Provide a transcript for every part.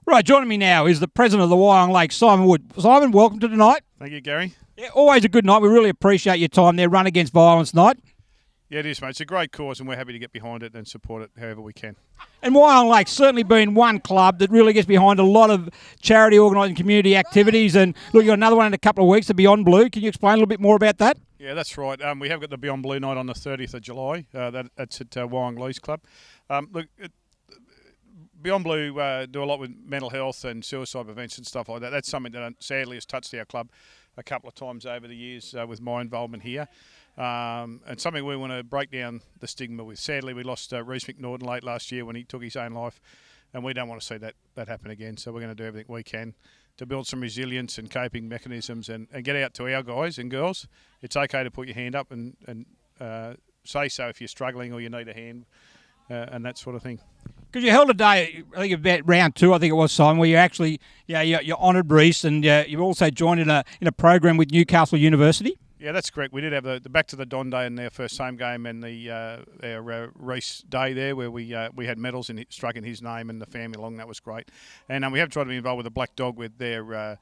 Right, joining me now is the president of the Wyong Lake, Simon Wood. Simon, welcome to tonight. Thank you, Gary. Yeah, always a good night. We really appreciate your time there. Run Against Violence night. Yeah, it is, mate. It's a great cause, and we're happy to get behind it and support it however we can. And Wyong Lake's certainly been one club that really gets behind a lot of charity organising community activities. And look, you've got another one in a couple of weeks, the Beyond Blue. Can you explain a little bit more about that? Yeah, that's right. We have got the Beyond Blue night on the 30th of July. That's at Wyong Leys Club. Beyond Blue do a lot with mental health and suicide prevention, stuff like that. That's something that sadly has touched our club a couple of times over the years with my involvement here. And something we want to break down the stigma with. Sadly, we lost Reece McNaughton late last year when he took his own life, and we don't want to see that happen again. So we're going to do everything we can to build some resilience and coping mechanisms and get out to our guys and girls. It's okay to put your hand up and say so if you're struggling or you need a hand and that sort of thing. Because you held a day, I think about round 2, I think it was, Simon, where you actually, you honoured Reece, and you've also joined in a program with Newcastle University. Yeah, that's correct. We did have the Back to the Don Day in their first home game, and our Reece Day there, where we had medals struck in his name and the family along. That was great. And we have tried to be involved with the Black Dog with their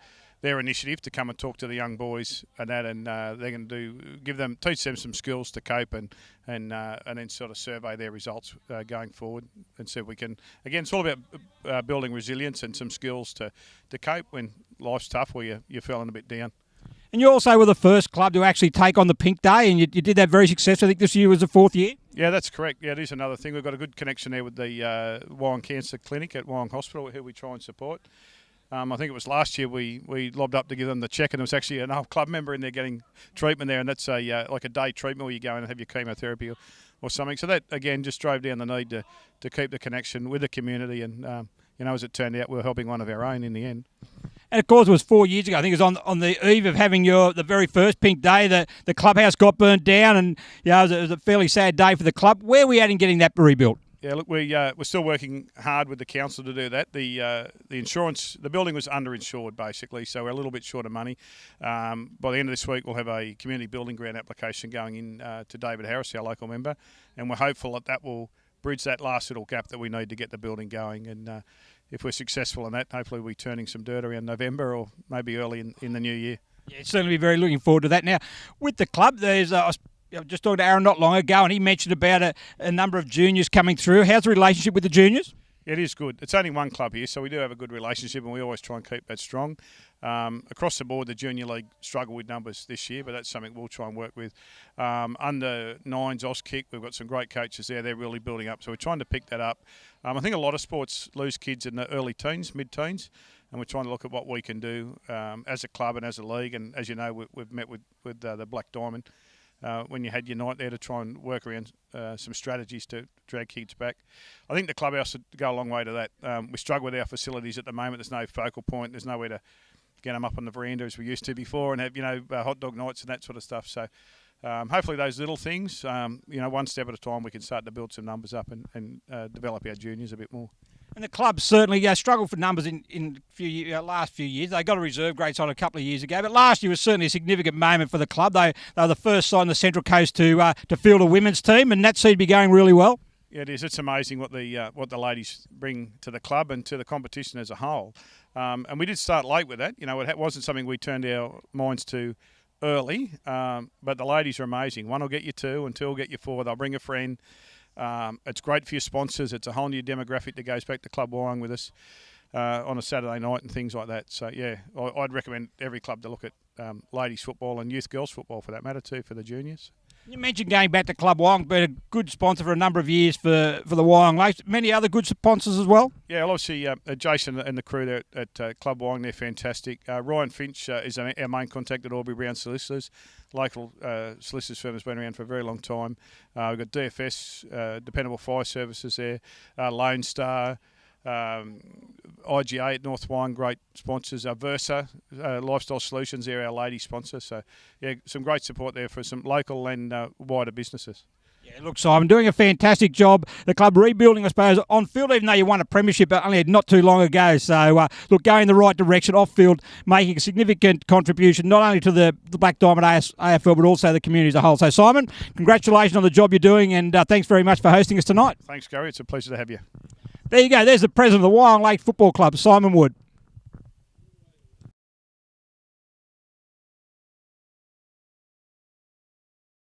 initiative to come and talk to the young boys and that, and they're going to teach them some skills to cope and then sort of survey their results going forward and see if we can. Again, it's all about building resilience and some skills to cope when life's tough or you're feeling a bit down. And you also were the first club to actually take on the Pink Day, and you did that very successfully. I think this year was the 4th year. Yeah, that's correct. Yeah, it is another thing. We've got a good connection there with the Wyong Cancer Clinic at Wyong Hospital, who we try and support. I think it was last year we lobbed up to give them the check, and there was actually an old club member in there getting treatment there, and that's like a day treatment where you go in and have your chemotherapy or something. So that, again, just drove down the need to keep the connection with the community, and as it turned out, we were helping one of our own in the end. And of course, it was 4 years ago. I think it was on the eve of having the very first Pink Day that the clubhouse got burnt down, and it was a fairly sad day for the club. Where are we at in getting that rebuilt? Yeah, look, we're still working hard with the council to do that. The insurance, the building was underinsured basically, so we're a little bit short of money. By the end of this week, we'll have a community building grant application going in to David Harris, our local member, and we're hopeful that will bridge that last little gap that we need to get the building going. And if we're successful in that, hopefully we'll be turning some dirt around November or maybe early in the new year. Yeah, certainly be very looking forward to that. Now, with the club, there's I was just talking to Aaron not long ago, and he mentioned about a number of juniors coming through. How's the relationship with the juniors? It is good. It's only one club here, so we do have a good relationship, and we always try and keep that strong. Across the board, the junior league struggled with numbers this year, but that's something we'll try and work with. Under 9s, Auskick, we've got some great coaches there. They're really building up, so we're trying to pick that up. I think a lot of sports lose kids in the early teens, mid-teens, and we're trying to look at what we can do as a club and as a league. And as you know, we've met with the Black Diamond when you had your night there to try and work around some strategies to drag kids back. I think the clubhouse would go a long way to that. We struggle with our facilities at the moment. There's no focal point. There's nowhere to get them up on the veranda as we used to before and have hot dog nights and that sort of stuff. So hopefully those little things, one step at a time, we can start to build some numbers up and develop our juniors a bit more. And the club certainly struggled for numbers in last few years. They got a reserve grade side a couple of years ago, but last year was certainly a significant moment for the club. They were the first side on the Central Coast to field a women's team, and that seemed to be going really well. Yeah, it is. It's amazing what the ladies bring to the club and to the competition as a whole. And we did start late with that. It wasn't something we turned our minds to early, but the ladies are amazing. One will get you 2, and 2 will get you 4. They'll bring a friend. It's great for your sponsors. It's a whole new demographic that goes back to Club Wyong with us on a Saturday night and things like that. So, yeah, I'd recommend every club to look at ladies football and youth girls football for that matter too, for the juniors. You mentioned going back to Club Wyong, been a good sponsor for a number of years for the Wyong Lakes. Many other good sponsors as well? Yeah, well, obviously Jason and the crew there at Club Wyong, they're fantastic. Ryan Finch is our main contact at Aubrey Brown Solicitors. Local solicitors firm has been around for a very long time. We've got DFS, Dependable Fire Services there, Lone Star, IGA at North Wyong, great sponsors. Versa Lifestyle Solutions, they're our lady sponsor. So, yeah, some great support there for some local and wider businesses. Yeah, look, Simon, doing a fantastic job. The club rebuilding, I suppose, on field, even though you won a premiership only not too long ago. So, look, going in the right direction, off field, making a significant contribution, not only to the Black Diamond AFL, but also the community as a whole. So, Simon, congratulations on the job you're doing, and thanks very much for hosting us tonight. Thanks, Garry. It's a pleasure to have you. There you go. There's the president of the Wyong Lake Football Club, Simon Wood.